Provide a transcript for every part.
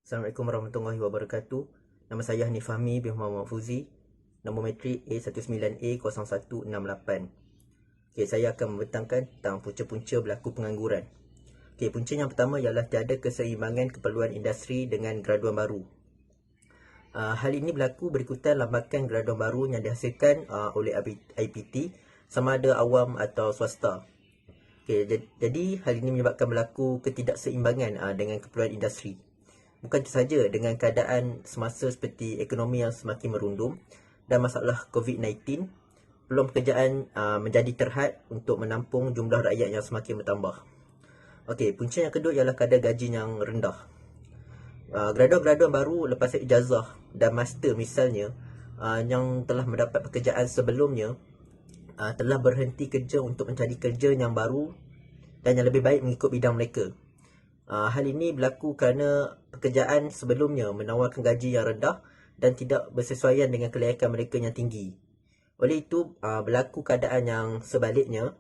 Assalamualaikum warahmatullahi wabarakatuh. Nama saya Hanif Fahmi bin Muhammad Fuzi. Nombor metrik A19A0168. Okey, saya akan membentangkan tentang punca-punca berlaku pengangguran. Okey, punca yang pertama ialah tiada keseimbangan keperluan industri dengan graduan baru. Hal ini berlaku berikutan lambakan graduan baru yang dihasilkan oleh IPT sama ada awam atau swasta. Okey, jadi hal ini menyebabkan berlaku ketidakseimbangan dengan keperluan industri. Bukan sahaja dengan keadaan semasa seperti ekonomi yang semakin merundum dan masalah COVID-19, peluang pekerjaan menjadi terhad untuk menampung jumlah rakyat yang semakin bertambah. Okey, punca yang kedua ialah kadar gaji yang rendah. Graduan-graduan baru lepas ijazah dan master misalnya, yang telah mendapat pekerjaan sebelumnya, telah berhenti kerja untuk mencari kerja yang baru dan yang lebih baik mengikut bidang mereka. Hal ini berlaku kerana pekerjaan sebelumnya menawarkan gaji yang rendah dan tidak bersesuaian dengan kelayakan mereka yang tinggi. Oleh itu, berlaku keadaan yang sebaliknya,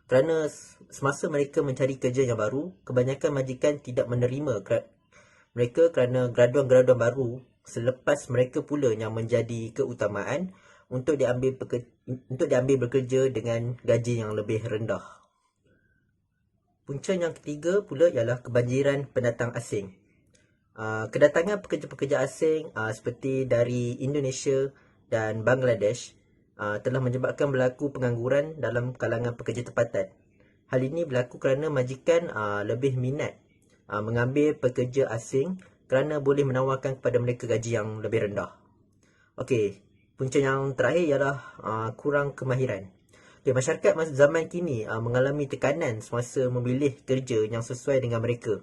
kerana semasa mereka mencari kerja yang baru, kebanyakan majikan tidak menerima mereka kerana graduan-graduan baru selepas mereka pula yang menjadi keutamaan untuk diambil bekerja dengan gaji yang lebih rendah. Punca yang ketiga pula ialah kebanjiran pendatang asing. Kedatangan pekerja-pekerja asing seperti dari Indonesia dan Bangladesh telah menyebabkan berlaku pengangguran dalam kalangan pekerja tempatan. Hal ini berlaku kerana majikan lebih minat mengambil pekerja asing kerana boleh menawarkan kepada mereka gaji yang lebih rendah. Okey, punca yang terakhir ialah kurang kemahiran. Okay, masyarakat zaman kini mengalami tekanan semasa memilih kerja yang sesuai dengan mereka.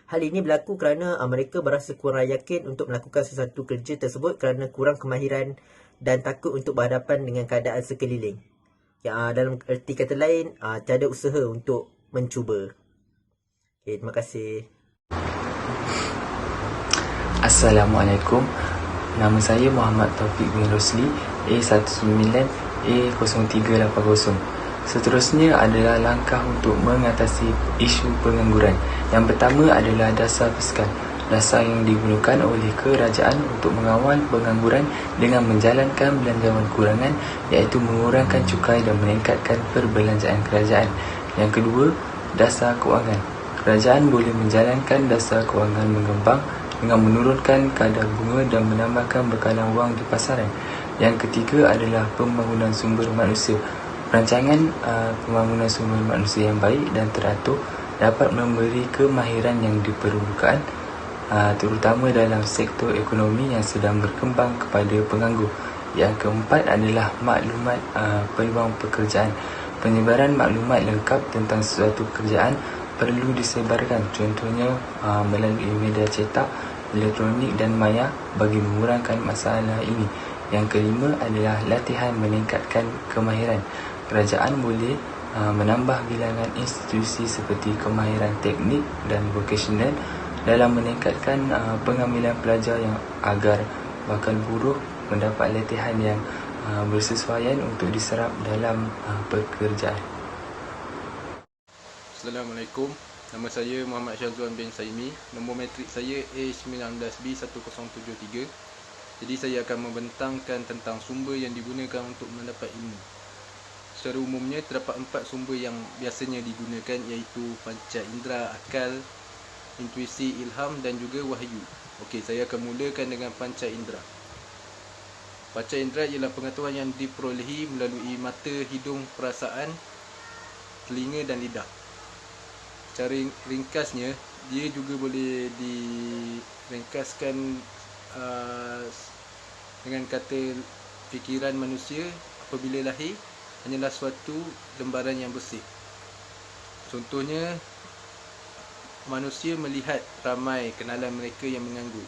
Hal ini berlaku kerana mereka berasa kurang yakin untuk melakukan sesuatu kerja tersebut kerana kurang kemahiran dan takut untuk berhadapan dengan keadaan sekeliling. Dalam erti kata lain, tiada usaha untuk mencuba. Okay, terima kasih. Assalamualaikum. Nama saya Muhammad Taufik bin Rosli, A19A0380. Seterusnya adalah langkah untuk mengatasi isu pengangguran. Yang pertama adalah dasar fiskal. Dasar yang digunakan oleh kerajaan untuk mengawal pengangguran dengan menjalankan belanjawan kurangan, iaitu mengurangkan cukai dan meningkatkan perbelanjaan kerajaan. Yang kedua, dasar kewangan. Kerajaan boleh menjalankan dasar kewangan mengembang dengan menurunkan kadar bunga dan menambahkan bekalan wang di pasaran. Yang ketiga adalah pembangunan sumber manusia. Rancangan pembangunan sumber manusia yang baik dan teratur dapat memberi kemahiran yang diperlukan, terutama dalam sektor ekonomi yang sedang berkembang kepada penganggur. Yang keempat adalah maklumat peluang pekerjaan. Penyebaran maklumat lengkap tentang sesuatu pekerjaan perlu disebarkan, contohnya melalui media cetak, elektronik dan maya bagi mengurangkan masalah ini. Yang kelima adalah latihan meningkatkan kemahiran. Kerajaan boleh menambah bilangan institusi seperti kemahiran teknik dan vocational dalam meningkatkan pengambilan pelajar yang agar bakal buruh mendapat latihan yang bersesuaian untuk diserap dalam pekerjaan. Assalamualaikum. Nama saya Muhammad Syazwan bin Saimi. Nombor metrik saya A19B1073. Jadi saya akan membentangkan tentang sumber yang digunakan untuk mendapat ilmu. Secara umumnya terdapat 4 sumber yang biasanya digunakan, iaitu panca indera, akal, intuisi, ilham dan juga wahyu. Okey, saya akan mulakan dengan panca indera. Panca indera ialah pengetahuan yang diperolehi melalui mata, hidung, perasaan, telinga dan lidah. Cara ringkasnya, dia juga boleh diringkaskan dengan kata fikiran manusia apabila lahir hanyalah suatu lembaran yang bersih. Contohnya, manusia melihat ramai kenalan mereka yang menganggur.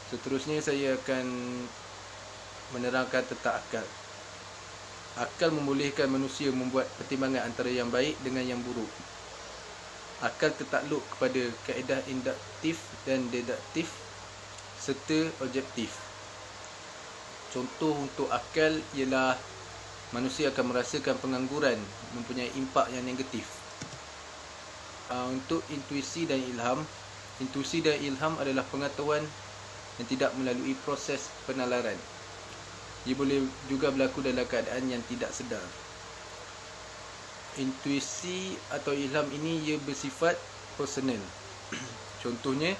Seterusnya saya akan menerangkan tentang akal. Akal membolehkan manusia membuat pertimbangan antara yang baik dengan yang buruk. Akal tertakluk kepada kaedah induktif dan deduktif serta objektif. Contoh untuk akal ialah manusia akan merasakan pengangguran mempunyai impak yang negatif. Untuk intuisi dan ilham, Intuisi dan ilham adalah pengetahuan yang tidak melalui proses penalaran. Ia boleh juga berlaku dalam keadaan yang tidak sedar. Intuisi atau ilham ini ia bersifat personal. Contohnya,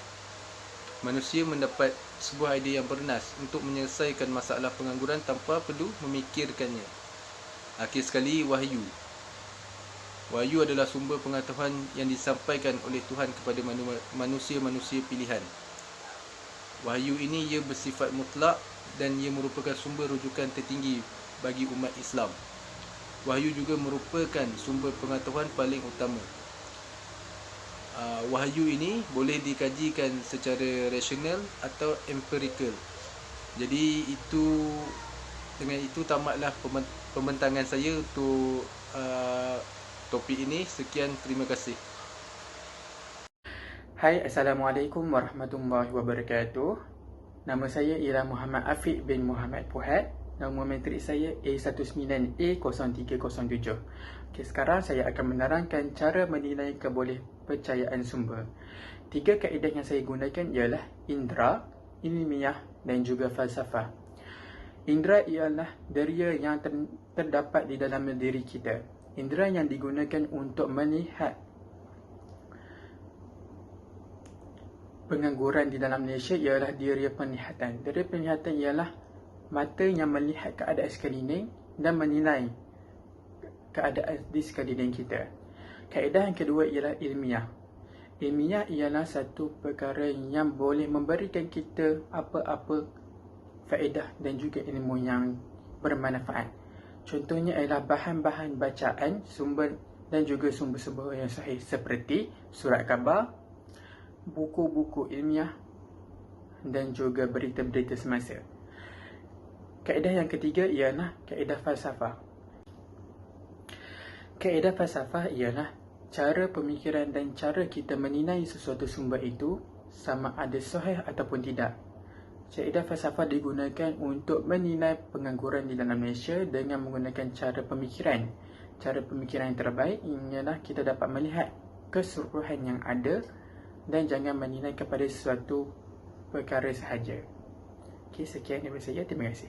manusia mendapat sebuah idea yang bernas untuk menyelesaikan masalah pengangguran tanpa perlu memikirkannya. Akhir sekali, wahyu. Wahyu adalah sumber pengetahuan yang disampaikan oleh Tuhan kepada manusia-manusia pilihan. Wahyu ini ia bersifat mutlak dan ia merupakan sumber rujukan tertinggi bagi umat Islam. Wahyu juga merupakan sumber pengetahuan paling utama. Wahyu ini boleh dikajikan secara rasional atau empirical. Jadi dengan itu tamatlah pembentangan saya untuk topik ini. Sekian, terima kasih. Hai, Assalamualaikum warahmatullahi wabarakatuh. Nama saya ialah Muhammad Afiq bin Muhammad Puhat. Nama matrik saya A19A0307. Okey, sekarang saya akan menerangkan cara menilai kebolehpercayaan sumber. 3 kaedah yang saya gunakan ialah indera, ilmiah dan juga falsafah. Indera ialah deria yang terdapat di dalam diri kita. Indera yang digunakan untuk melihat pengangguran di dalam Malaysia ialah deria penglihatan. Deria penglihatan ialah mata yang melihat keadaan sekeliling dan menilai keadaan di sekeliling kita. Kaedah yang kedua ialah ilmiah. Ilmiah ialah satu perkara yang boleh memberikan kita apa-apa faedah dan juga ilmu yang bermanfaat. Contohnya ialah bahan-bahan bacaan, sumber dan juga sumber-sumber yang sahih seperti surat khabar, buku-buku ilmiah dan juga berita-berita semasa. Kaedah yang ketiga ialah kaedah falsafah. Kaedah falsafah ialah cara pemikiran dan cara kita menilai sesuatu sumber itu sama ada sahih ataupun tidak. Kaedah falsafah digunakan untuk menilai pengangguran di dalam Malaysia dengan menggunakan cara pemikiran. Cara pemikiran yang terbaik ialah kita dapat melihat keseluruhan yang ada dan jangan menilai kepada sesuatu perkara sahaja. Okey, sekian daripada saya. Terima kasih.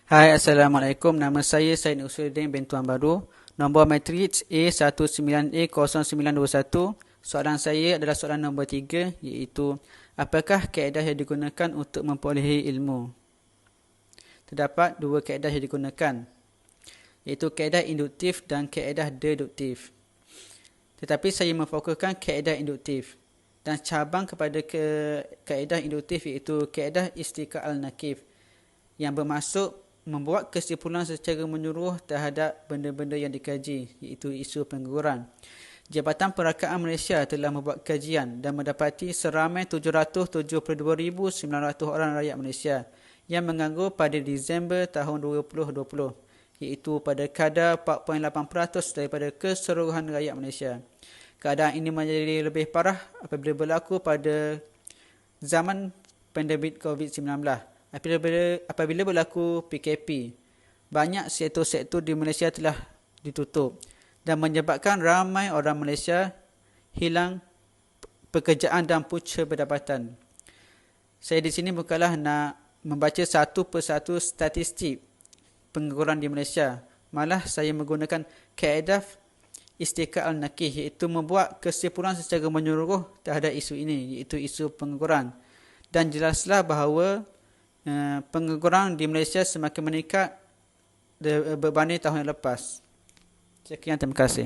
Hai, Assalamualaikum. Nama saya Said Usuluddin bin Tuan Baru. Nombor matriks A19A0921. Soalan saya adalah soalan nombor 3, iaitu apakah kaedah yang digunakan untuk memperolehi ilmu? Terdapat 2 kaedah yang digunakan, iaitu kaedah induktif dan kaedah deduktif. Tetapi saya memfokuskan kaedah induktif dan cabang kepada kaedah induktif, iaitu kaedah istiqah al-nakif, yang bermaksud membuat kesimpulan secara menyeluruh terhadap benda-benda yang dikaji, iaitu isu pengangguran. Jabatan Perakaan Malaysia telah membuat kajian dan mendapati seramai 772,900 orang rakyat Malaysia yang menganggur pada Disember tahun 2020, iaitu pada kadar 4.8% daripada keseluruhan rakyat Malaysia. Keadaan ini menjadi lebih parah apabila berlaku pada zaman pandemik COVID-19. Apabila berlaku PKP, banyak sektor-sektor di Malaysia telah ditutup dan menyebabkan ramai orang Malaysia hilang pekerjaan dan punca pendapatan. Saya di sini bukanlah nak membaca satu persatu statistik pengangguran di Malaysia. Malah saya menggunakan kaedah istiqah al-nakih, iaitu membuat kesimpulan secara menyeluruh terhadap isu ini, iaitu isu pengangguran. Dan jelaslah bahawa pengangguran di Malaysia semakin meningkat berbanding tahun yang lepas. Sekian, terima kasih.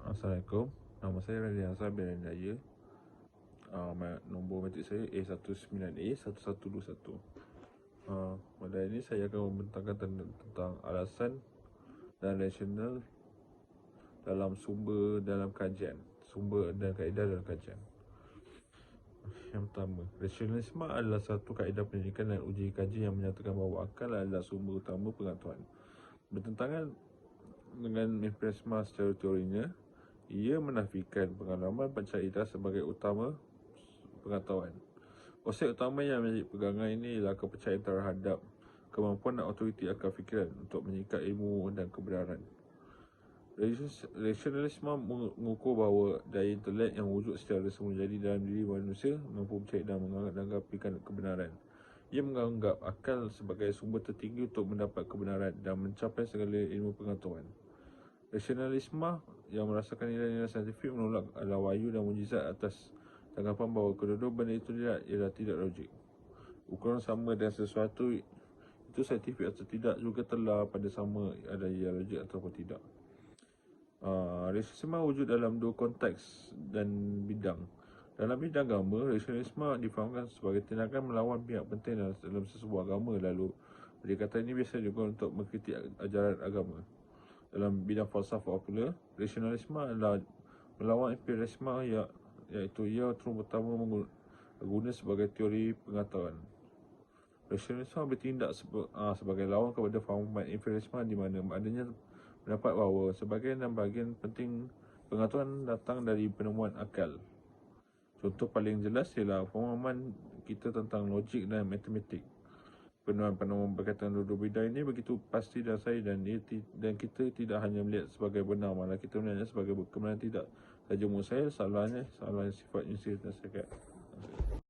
Assalamualaikum. Nama saya Radhi Hassan bin Raya. Nombor matrik saya A19A1121. Pada ini saya akan membentangkan tentang alasan dan rasional dalam sumber dalam kajian. Sumber dan kaedah dalam kajian. Yang pertama, rasionalisme adalah satu kaedah pendidikan dan uji kaji yang menyatakan bahawa akal adalah sumber utama pengetahuan. Bertentangan dengan empirisme secara teorinya, ia menafikan pengalaman pancaindera sebagai utama pengetahuan. Konsep utama yang menjadi pegangan ini ialah kepercayaan terhadap kemampuan dan autoriti akal fikiran untuk menyikat ilmu dan kebenaran. Rasionalisme mengukur bahawa daya intelek yang wujud secara semula jadi dalam diri manusia mampu mencari dan menanggapi kebenaran. Ia menganggap akal sebagai sumber tertinggi untuk mendapat kebenaran dan mencapai segala ilmu pengetahuan. Rasionalisme yang merasakan nilai-nilai saintifik menolak adalah wahyu dan mujizat atas tanggapan bahawa kedua-dua benda itu ialah tidak logik. Ukuran sama dan sesuatu itu saintifik atau tidak juga telah pada sama ada ia logik ataupun tidak. Rasionalisme wujud dalam dua konteks dan bidang. Dalam bidang agama, rasionalisme difahamkan sebagai tindakan melawan pihak penting dalam sesebuah agama. Lalu, pendekatan ini biasa digunakan untuk mengkritik ajaran agama. Dalam bidang falsafah popular, rasionalisme adalah melawan imperialisme iaitu ia terutama guna sebagai teori pengetahuan. Rasionalisme bertindak sebagai lawan kepada fahaman imperialisme di mana adanya mendapat bahawa sebahagian dan bahagian penting pengetahuan datang dari penemuan akal. Contoh paling jelas ialah pemahaman kita tentang logik dan matematik. Penemuan berkaitan dua-dua bidang ini begitu pasti dan sahih dan kita tidak hanya melihat sebagai benar, malah kita melihatnya sebagai kebenaran tidak sahaja mustahil, salahnya sifat insya dan sekat.